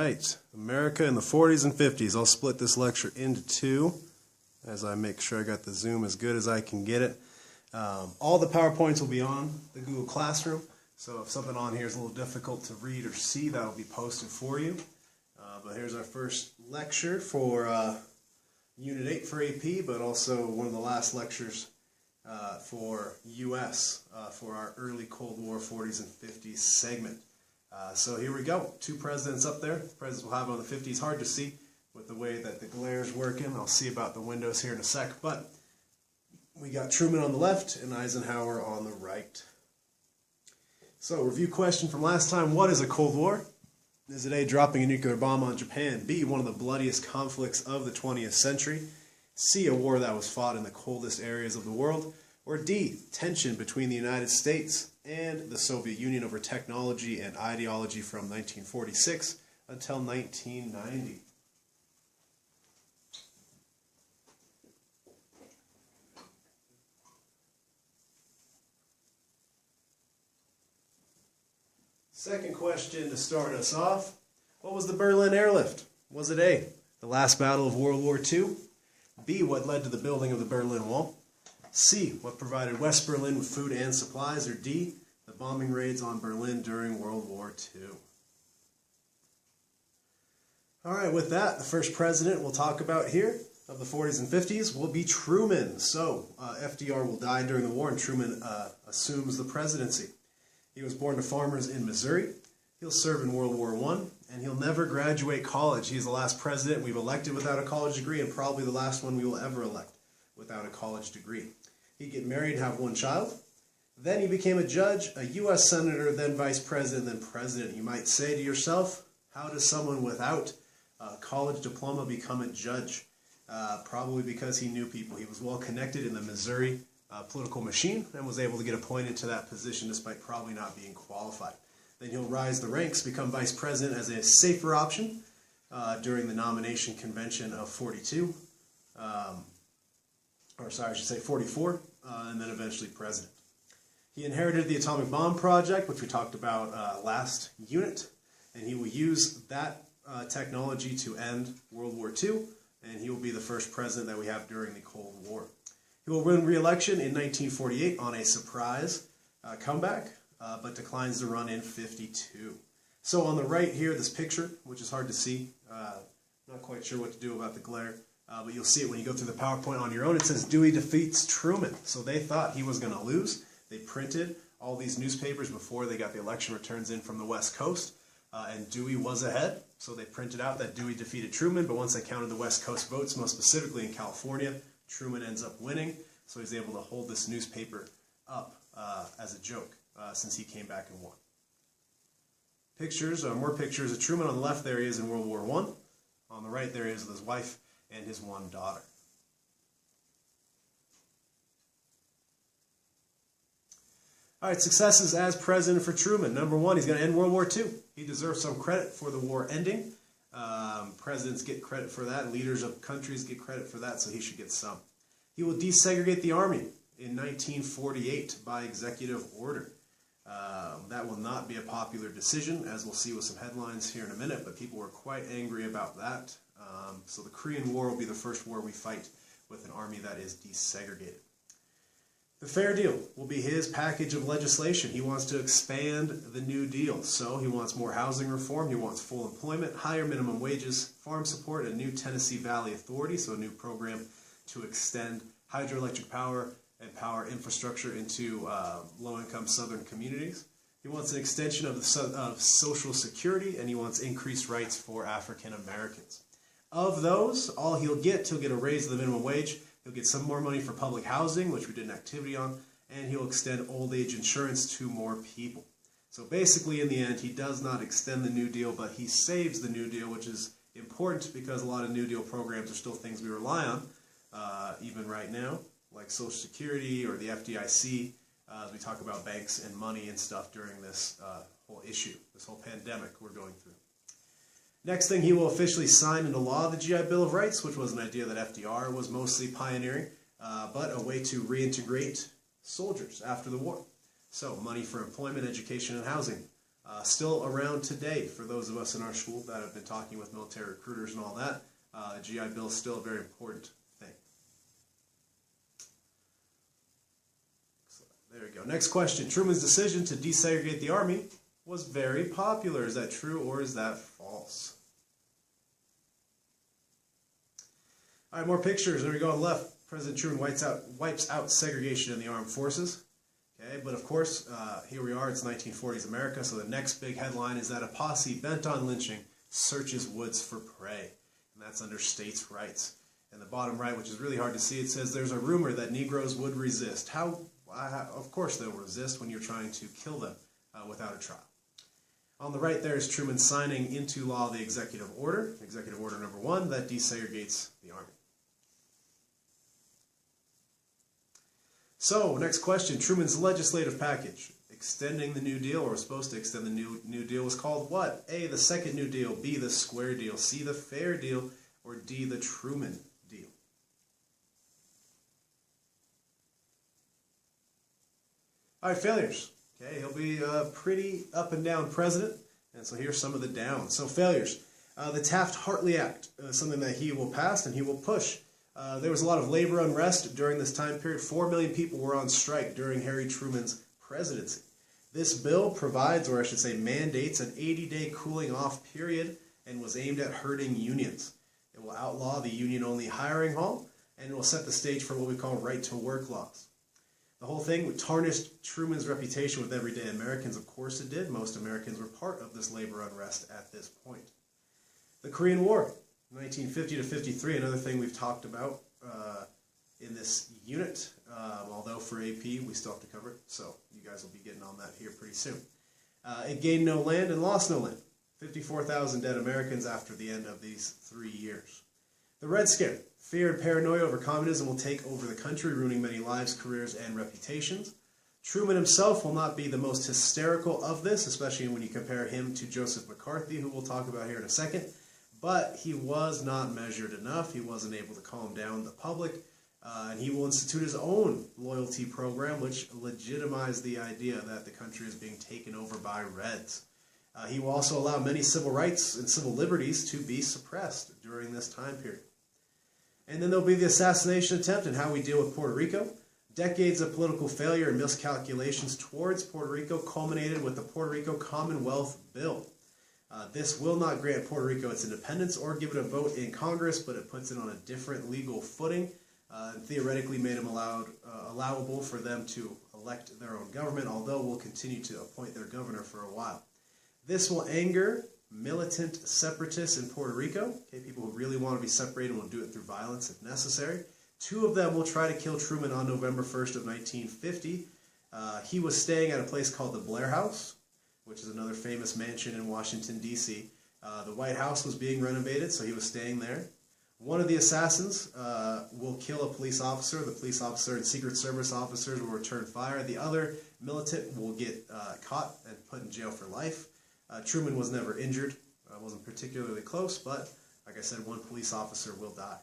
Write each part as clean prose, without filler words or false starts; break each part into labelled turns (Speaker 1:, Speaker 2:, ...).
Speaker 1: right, America in the 40s and 50s. I'll split this lecture into two as I make sure I got the Zoom as good as I can get it. All the PowerPoints will be on the Google Classroom, so if something on here is a little difficult to read or see, that will be posted for you. But here's our first lecture for Unit 8 for AP, but also one of the last lectures for US for our early Cold War 40s and 50s segment. So here we go. Two presidents up there. The presidents we'll have on the 50s. Hard to see with the way that the glare is working. I'll see about the windows here in a sec. But we got Truman on the left and Eisenhower on the right. So review question from last time. What is a Cold War? Is it A, dropping a nuclear bomb on Japan? B, one of the bloodiest conflicts of the 20th century? C, a war that was fought in the coldest areas of the world? Or D, tension between the United States and the Soviet Union over technology and ideology from 1946 until 1990? Second question to start us off. What was the Berlin airlift? Was it A, the last battle of World War II? B, what led to the building of the Berlin Wall? C, what provided West Berlin with food and supplies? Or D, the bombing raids on Berlin during World War II? Alright, with that, the first president we'll talk about here of the 40s and 50s will be Truman. So, FDR will die during the war and Truman assumes the presidency. He was born to farmers in Missouri. He'll serve in World War I, and he'll never graduate college. He's the last president we've elected without a college degree, and probably the last one we will ever elect without a college degree. He'd get married and have one child. Then he became a judge, a U.S. senator, then vice president, then president. You might say to yourself, how does someone without a college diploma become a judge? Probably because he knew people. He was well connected in the Missouri political machine and was able to get appointed to that position despite probably not being qualified. Then he'll rise the ranks, become vice president as a safer option during the nomination convention of 44, and then eventually president. He inherited the atomic bomb project, which we talked about last unit, and he will use that technology to end World War II, and he will be the first president that we have during the Cold War. He will win re-election in 1948 on a surprise comeback, but declines to run in 52. So on the right here, this picture, which is hard to see, not quite sure what to do about the glare, but you'll see it when you go through the PowerPoint on your own. It says Dewey defeats Truman. So they thought he was going to lose. They printed all these newspapers before they got the election returns in from the West Coast, and Dewey was ahead. So they printed out that Dewey defeated Truman, but once they counted the West Coast votes, most specifically in California, Truman ends up winning. So he's able to hold this newspaper up as a joke since he came back and won. Pictures, more pictures of Truman. On the left there he is in World War I. On the right there he is with his wife and his one daughter. All right, successes as president for Truman. Number one, he's going to end World War II. He deserves some credit for the war ending. Presidents get credit for that. Leaders of countries get credit for that, so he should get some. He will desegregate the Army in 1948 by executive order. That will not be a popular decision, as we'll see with some headlines here in a minute, but people were quite angry about that. So the Korean War will be the first war we fight with an army that is desegregated. The Fair Deal will be his package of legislation. He wants to expand the New Deal. So he wants more housing reform, he wants full employment, higher minimum wages, farm support, a new Tennessee Valley Authority, so a new program to extend hydroelectric power and power infrastructure into low-income southern communities. He wants an extension of Social Security, and he wants increased rights for African Americans. Of those, all he'll get a raise of the minimum wage, he'll get some more money for public housing, which we did an activity on, and he'll extend old age insurance to more people. So basically, in the end, he does not extend the New Deal, but he saves the New Deal, which is important because a lot of New Deal programs are still things we rely on, even right now, like Social Security or the FDIC, as we talk about banks and money and stuff during this whole issue, this whole pandemic we're going through. Next thing, he will officially sign into law the GI Bill of Rights, which was an idea that FDR was mostly pioneering, but a way to reintegrate soldiers after the war. So money for employment, education, and housing Still around today for those of us in our school that have been talking with military recruiters and all that. The GI Bill is still a very important thing. So, there we go. Next question. Truman's decision to desegregate the Army was very popular. Is that true or is that false? All right, more pictures. There we go on the left. President Truman wipes out segregation in the armed forces. Okay, but of course, here we are. It's 1940s America, so the next big headline is that a posse bent on lynching searches woods for prey, and that's under states' rights. And the bottom right, which is really hard to see, it says there's a rumor that Negroes would resist. How? Of course they'll resist when you're trying to kill them without a trial. On the right there is Truman signing into law the executive order number 1, that desegregates the Army. So, next question. Truman's legislative package, extending the New Deal, or was supposed to extend the New Deal, was called what? A, the Second New Deal, B, the Square Deal, C, the Fair Deal, or D, the Truman Deal? All right, failures. Okay, he'll be a pretty up and down president, and so here's some of the downs. So failures. The Taft-Hartley Act, something that he will pass and he will push. There was a lot of labor unrest during this time period. 4 million people were on strike during Harry Truman's presidency. This bill provides, or I should say mandates, an 80-day cooling off period and was aimed at hurting unions. It will outlaw the union-only hiring hall, and it will set the stage for what we call right-to-work laws. The whole thing tarnished Truman's reputation with everyday Americans. Of course it did. Most Americans were part of this labor unrest at this point. The Korean War, 1950 to 53, another thing we've talked about in this unit, although for AP we still have to cover it, so you guys will be getting on that here pretty soon. It gained no land and lost no land. 54,000 dead Americans after the end of these 3 years. The Red Scare. Fear and paranoia over communism will take over the country, ruining many lives, careers, and reputations. Truman himself will not be the most hysterical of this, especially when you compare him to Joseph McCarthy, who we'll talk about here in a second. But he was not measured enough. He wasn't able to calm down the public. And he will institute his own loyalty program, which legitimized the idea that the country is being taken over by Reds. He will also allow many civil rights and civil liberties to be suppressed during this time period. And then there'll be the assassination attempt and how we deal with Puerto Rico. Decades of political failure and miscalculations towards Puerto Rico culminated with the Puerto Rico Commonwealth Bill. This will not grant Puerto Rico its independence or give it a vote in Congress, but it puts it on a different legal footing and theoretically made them allowable for them to elect their own government, although we'll continue to appoint their governor for a while. This will anger militant separatists in Puerto Rico, okay, people who really want to be separated and will do it through violence if necessary. 2 of them will try to kill Truman on November 1st of 1950. He was staying at a place called the Blair House, which is another famous mansion in Washington, D.C. The White House was being renovated, so he was staying there. One of the assassins will kill a police officer. The police officer and Secret Service officers will return fire. The other militant will get caught and put in jail for life. Truman was never injured. Wasn't particularly close, but like I said, 1 police officer will die.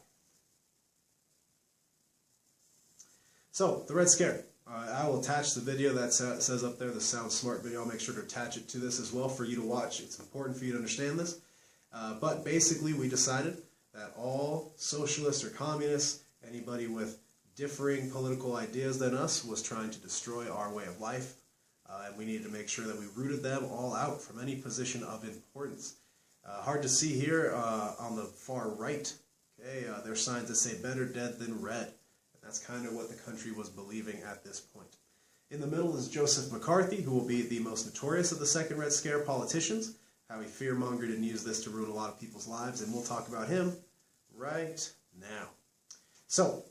Speaker 1: So, the Red Scare. I will attach the video that says up there, the Sound Smart video. I'll make sure to attach it to this as well for you to watch. It's important for you to understand this. But basically, we decided that all socialists or communists, anybody with differing political ideas than us, was trying to destroy our way of life. And we needed to make sure that we rooted them all out from any position of importance. Hard to see here on the far right. Okay, there's signs that say better dead than red. That's kind of what the country was believing at this point. In the middle is Joseph McCarthy, who will be the most notorious of the Second Red Scare politicians, how he fear-mongered and used this to ruin a lot of people's lives, and we'll talk about him right now. So,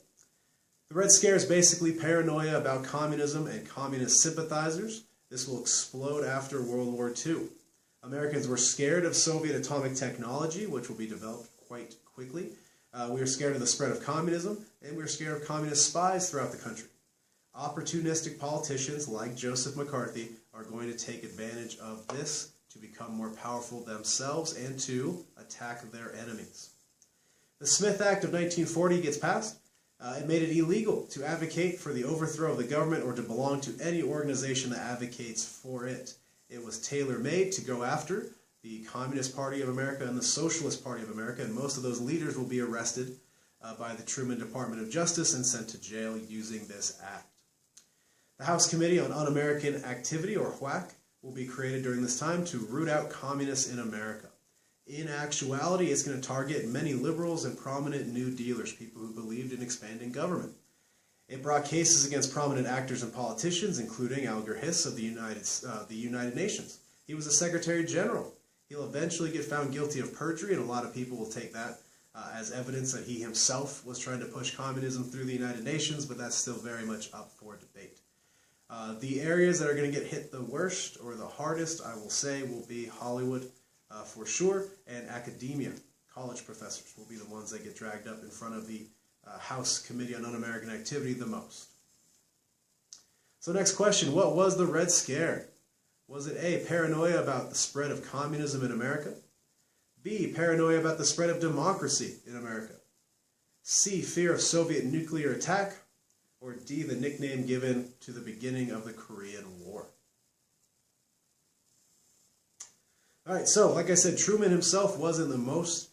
Speaker 1: the Red Scare is basically paranoia about communism and communist sympathizers. This will explode after World War II. Americans were scared of Soviet atomic technology, which will be developed quite quickly. We were scared of the spread of communism, and we were scared of communist spies throughout the country. Opportunistic politicians like Joseph McCarthy are going to take advantage of this to become more powerful themselves and to attack their enemies. The Smith Act of 1940 gets passed. It made it illegal to advocate for the overthrow of the government or to belong to any organization that advocates for it. It was tailor-made to go after the Communist Party of America and the Socialist Party of America, and most of those leaders will be arrested by the Truman Department of Justice and sent to jail using this act. The House Committee on Un-American Activity, or WHAC, will be created during this time to root out communists in America. In actuality, it's going to target many liberals and prominent New Dealers, people who believed in expanding government. It brought cases against prominent actors and politicians, including Alger Hiss of the United Nations. He was a Secretary General. He'll eventually get found guilty of perjury, and a lot of people will take that as evidence that he himself was trying to push communism through the United Nations, but that's still very much up for debate. The areas that are going to get hit the worst or the hardest, I will say, will be Hollywood for sure, and academia. College professors will be the ones that get dragged up in front of the House Committee on Un-American Activity the most. So next question, what was the Red Scare? Was it A, paranoia about the spread of communism in America? B, paranoia about the spread of democracy in America? C, fear of Soviet nuclear attack? Or D, the nickname given to the beginning of the Korean War? Alright, so like I said, Truman himself wasn't the most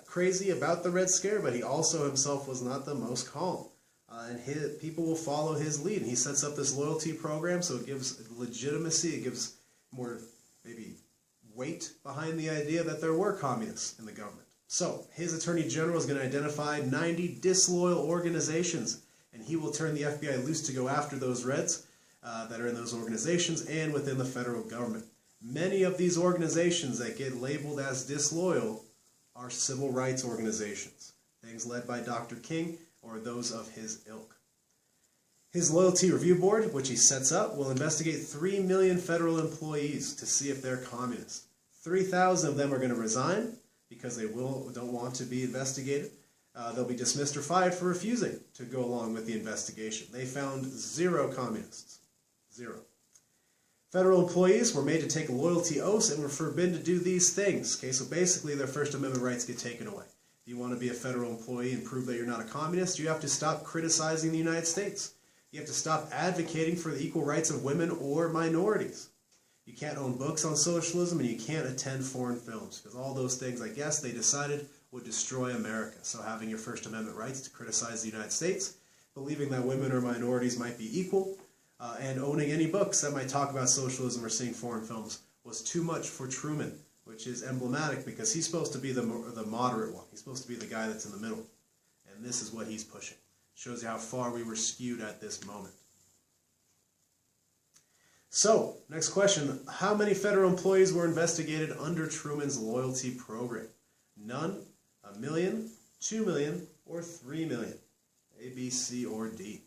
Speaker 1: crazy about the Red Scare, but he also himself was not the most calm. And people will follow his lead. And he sets up this loyalty program, so it gives legitimacy, it gives more, maybe, weight behind the idea that there were communists in the government. So, his Attorney General is going to identify 90 disloyal organizations, and he will turn the FBI loose to go after those Reds that are in those organizations and within the federal government. Many of these organizations that get labeled as disloyal are civil rights organizations, things led by Dr. King or those of his ilk. His Loyalty Review Board, which he sets up, will investigate 3 million federal employees to see if they're communists. 3,000 of them are going to resign because they don't want to be investigated. They'll be dismissed or fired for refusing to go along with the investigation. They found 0 communists. 0. Federal employees were made to take loyalty oaths and were forbidden to do these things. Okay, so basically their First Amendment rights get taken away. If you want to be a federal employee and prove that you're not a communist, you have to stop criticizing the United States. You have to stop advocating for the equal rights of women or minorities. You can't own books on socialism, and you can't attend foreign films, because all those things, I guess, they decided would destroy America. So having your First Amendment rights to criticize the United States, believing that women or minorities might be equal, and owning any books that might talk about socialism or seeing foreign films was too much for Truman, which is emblematic because he's supposed to be the moderate one. He's supposed to be the guy that's in the middle. And this is what he's pushing. Shows you how far we were skewed at this moment. So, next question. How many federal employees were investigated under Truman's loyalty program? None, 1 million, 2 million, or 3 million? A, B, C, or D?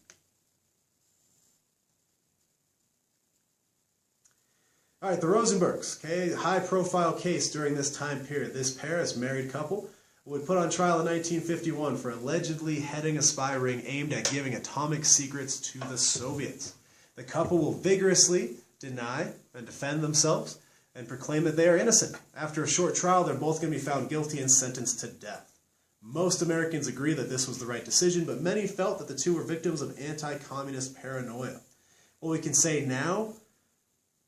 Speaker 1: All right, the Rosenbergs, okay, high-profile case during this time period. This Paris married couple would put on trial in 1951 for allegedly heading a spy ring aimed at giving atomic secrets to the Soviets. The couple will vigorously deny and defend themselves and proclaim that they are innocent. After a short trial, they're both going to be found guilty and sentenced to death. Most Americans agree that this was the right decision, but many felt that the two were victims of anti-communist paranoia. What we can say now,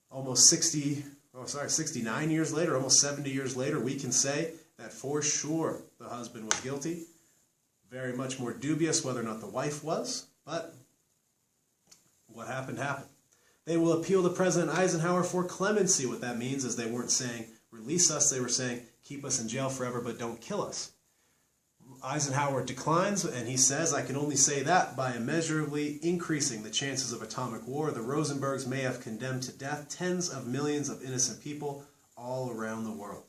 Speaker 1: almost 69 years later, almost 70 years later, we can say that for sure the husband was guilty. Very much more dubious whether or not the wife was, but what happened, happened. They will appeal to President Eisenhower for clemency. What that means is they weren't saying, release us, they were saying, keep us in jail forever, but don't kill us. Eisenhower declines, and he says, I can only say that by immeasurably increasing the chances of atomic war. The Rosenbergs may have condemned to death tens of millions of innocent people all around the world.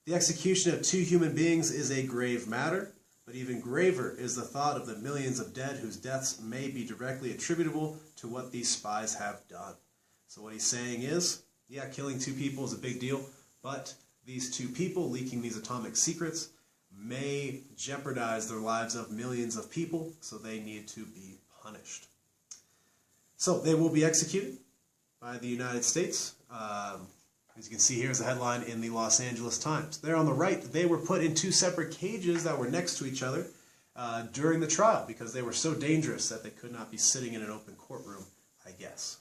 Speaker 1: The execution of 2 human beings is a grave matter, but even graver is the thought of the millions of dead whose deaths may be directly attributable to what these spies have done. So what he's saying is, yeah, killing 2 people is a big deal, but these 2 people leaking these atomic secrets may jeopardize the lives of millions of people, so they need to be punished. So they will be executed by the United States. As you can see here is a headline in the Los Angeles Times. There on the right, they were put in 2 separate cages that were next to each other during the trial because they were so dangerous that they could not be sitting in an open courtroom, I guess.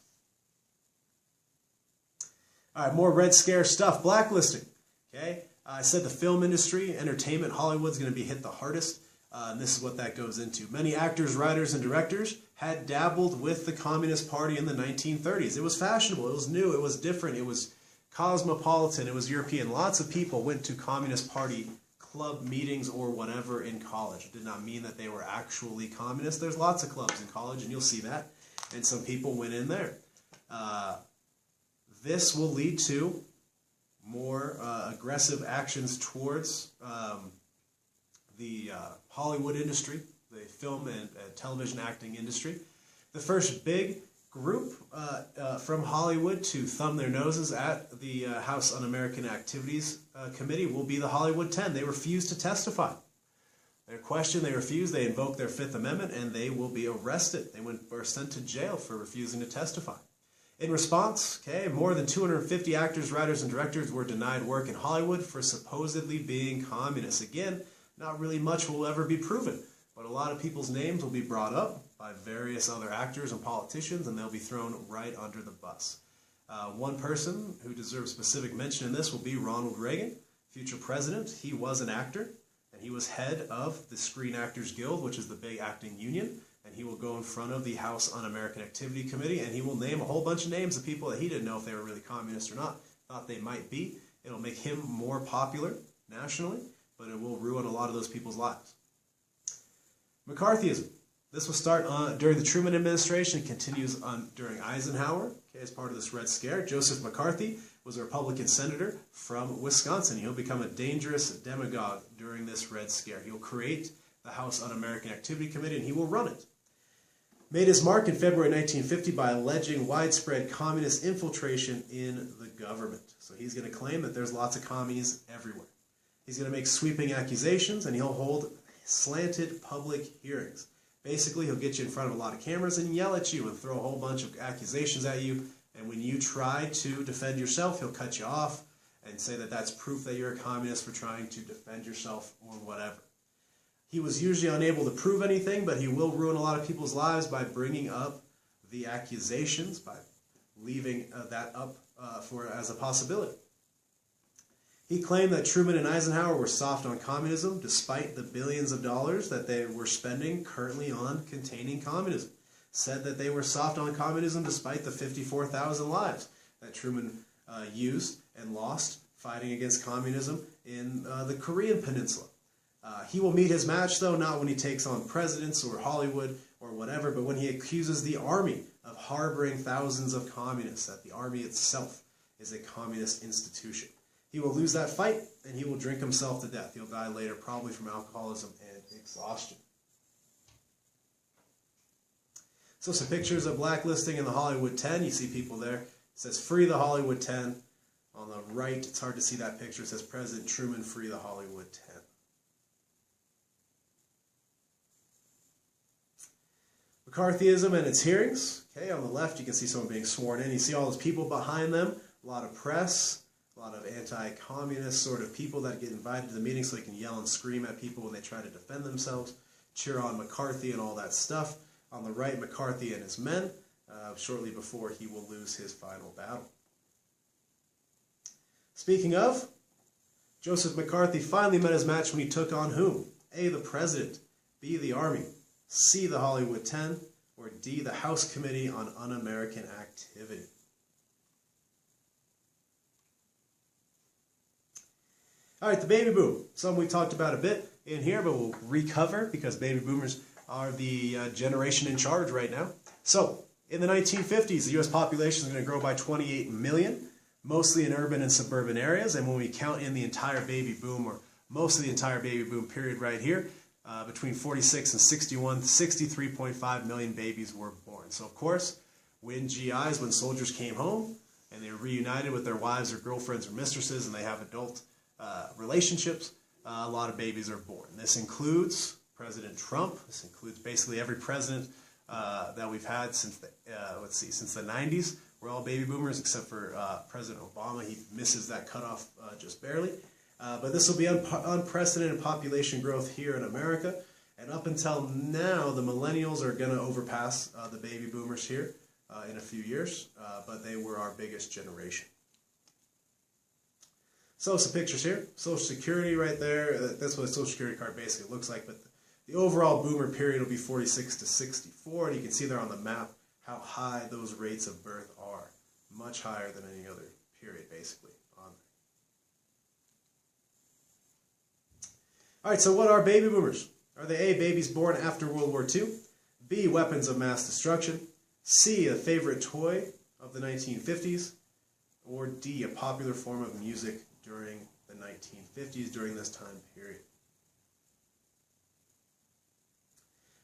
Speaker 1: All right, more Red Scare stuff. Blacklisting. Okay, I said the film industry, entertainment, Hollywood's going to be hit the hardest. And this is what that goes into. Many actors, writers, and directors had dabbled with the Communist Party in the 1930s. It was fashionable. It was new. It was different. It was cosmopolitan. It was European. Lots of people went to Communist Party club meetings or whatever in college. It did not mean that they were actually communist. There's lots of clubs in college, and you'll see that. And some people went in there. This will lead to more aggressive actions towards the Hollywood industry, the film and television acting industry. The first big group from Hollywood to thumb their noses at the House Un-American Activities Committee will be the Hollywood 10. They refuse to testify. They're questioned, they refuse, they invoke their Fifth Amendment, and they will be arrested. They were sent to jail for refusing to testify. In response, more than 250 actors, writers, and directors were denied work in Hollywood for supposedly being communists. Again, not really much will ever be proven, but a lot of people's names will be brought up by various other actors and politicians, and they'll be thrown right under the bus. One person who deserves specific mention in this will be Ronald Reagan, future president. He was an actor, and he was head of the Screen Actors Guild, which is the big acting union, and he will go in front of the House Un-American Activity Committee, and he will name a whole bunch of names of people that he didn't know if they were really communist or not, thought they might be. It'll make him more popular nationally, but it will ruin a lot of those people's lives. McCarthyism. This will start during the Truman administration and continues on during Eisenhower. As part of this Red Scare, Joseph McCarthy was a Republican senator from Wisconsin. He'll become a dangerous demagogue during this Red Scare. He'll create the House Un-American Activity Committee, and he will run it. Made his mark in February 1950 by alleging widespread communist infiltration in the government. So he's going to claim that there's lots of commies everywhere. He's going to make sweeping accusations, and he'll hold slanted public hearings. Basically, he'll get you in front of a lot of cameras and yell at you and throw a whole bunch of accusations at you. And when you try to defend yourself, he'll cut you off and say that that's proof that you're a communist for trying to defend yourself or whatever. He was usually unable to prove anything, but he will ruin a lot of people's lives by bringing up the accusations, by leaving that up as a possibility. He claimed that Truman and Eisenhower were soft on communism, despite the billions of dollars that they were spending currently on containing communism. Said that they were soft on communism despite the 54,000 lives that Truman used and lost fighting against communism in the Korean Peninsula. He will meet his match, though, not when he takes on presidents or Hollywood or whatever, but when he accuses the army of harboring thousands of communists, that the army itself is a communist institution. He will lose that fight, and he will drink himself to death. He'll die later, probably from alcoholism and exhaustion. So some pictures of blacklisting in the Hollywood 10. You see people there. It says, free the Hollywood 10. On the right, it's hard to see that picture. It says, President Truman, free the Hollywood 10. McCarthyism and its hearings. On the left, you can see someone being sworn in. You see all those people behind them. A lot of press. A lot of anti-communist sort of people that get invited to the meeting so they can yell and scream at people when they try to defend themselves, cheer on McCarthy and all that stuff. On the right, McCarthy and his men, shortly before he will lose his final battle. Speaking of, Joseph McCarthy finally met his match when he took on whom? A, the President, B, the Army, C, the Hollywood 10, or D, the House Committee on Un-American Activity. All right, the baby boom. Something we talked about a bit in here, but we'll recover because baby boomers are the generation in charge right now. So, in the 1950s, the U.S. population is going to grow by 28 million, mostly in urban and suburban areas. And when we count in the entire baby boom, or most of the entire baby boom period right here, between 46 and 61, 63.5 million babies were born. So, of course, when GIs, when soldiers came home and they were reunited with their wives or girlfriends or mistresses and they have adult relationships, a lot of babies are born. This includes President Trump. This includes basically every president that we've had since the, since the 90s. We're all baby boomers except for President Obama. He misses that cutoff just barely. But this will be unprecedented population growth here in America. And up until now, the millennials are going to overpass the baby boomers here in a few years. But they were our biggest generation. So some pictures here. Social Security right there. That's what a Social Security card basically looks like. But the overall boomer period will be 46 to 64. And you can see there on the map how high those rates of birth are. Much higher than any other period basically on there. All right, so what are baby boomers? Are they A, babies born after World War II? B, weapons of mass destruction? C, a favorite toy of the 1950s? Or D, a popular form of music during the 1950s, during this time period?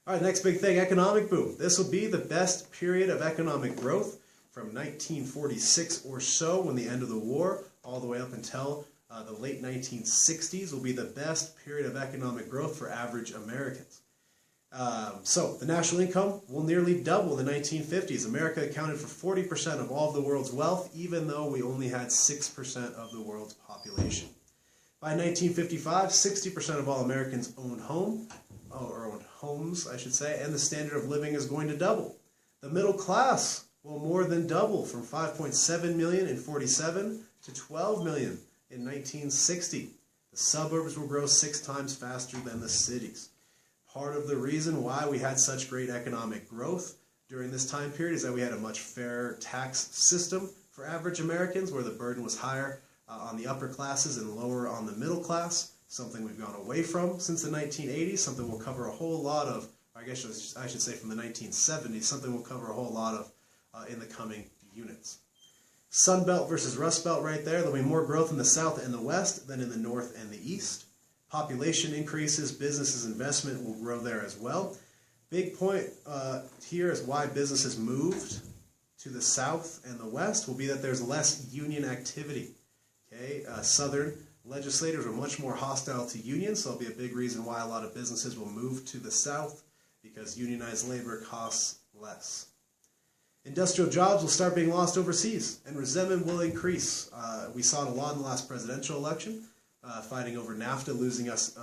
Speaker 1: All right, next big thing, economic boom. This will be the best period of economic growth from 1946 or so, when the end of the war, all the way up until the late 1960s will be the best period of economic growth for average Americans. So the national income will nearly double in the 1950s. America accounted for 40% of all of the world's wealth, even though we only had 6% of the world's population. By 1955, 60% of all Americans owned homes, I should say, and the standard of living is going to double. The middle class will more than double from 5.7 million in 47 to 12 million in 1960. The suburbs will grow 6 times faster than the cities. Part of the reason why we had such great economic growth during this time period is that we had a much fairer tax system for average Americans, where the burden was higher on the upper classes and lower on the middle class, something we've gone away from since the 1980s, something we'll cover a whole lot of, I guess I should say from the 1970s, something we'll cover a whole lot of in the coming units. Sun Belt versus Rust Belt right there. There'll be more growth in the South and the West than in the North and the East. Population increases, businesses investment will grow there as well. Big point here is why businesses moved to the South and the West will be that there's less union activity. Okay, Southern legislators are much more hostile to unions, so it'll be a big reason why a lot of businesses will move to the South, because unionized labor costs less. Industrial jobs will start being lost overseas, and resentment will increase. We saw it a lot in the last presidential election, fighting over NAFTA, losing us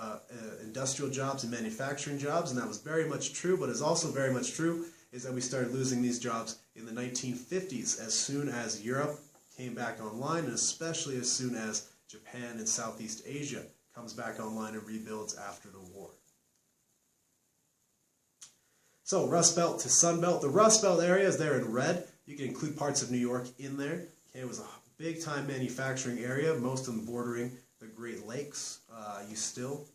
Speaker 1: industrial jobs and manufacturing jobs, and that was very much true, but is also very much true is that we started losing these jobs in the 1950s, as soon as Europe came back online, and especially as soon as Japan and Southeast Asia comes back online and rebuilds after the war. So Rust Belt to Sun Belt. The Rust Belt area is there in red. You can include parts of New York in there. Okay, it was a big-time manufacturing area, most of them bordering the Great Lakes. You still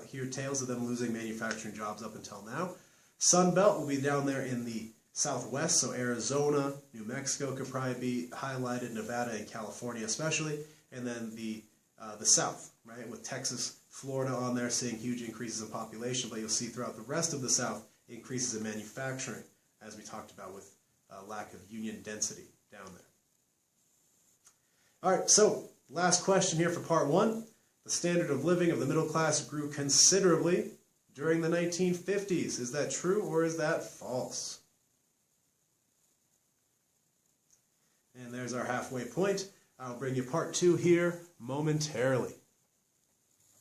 Speaker 1: hear tales of them losing manufacturing jobs up until now. Sun Belt will be down there in the Southwest, so Arizona, New Mexico could probably be highlighted, Nevada and California especially, and then the South, right, with Texas, Florida on there, seeing huge increases in population, but you'll see throughout the rest of the South increases in manufacturing, as we talked about with lack of union density down there. All right, so last question here for part 1. The standard of living of the middle class grew considerably during the 1950s. Is that true or is that false? And there's our halfway point. I'll bring you part 2 here momentarily.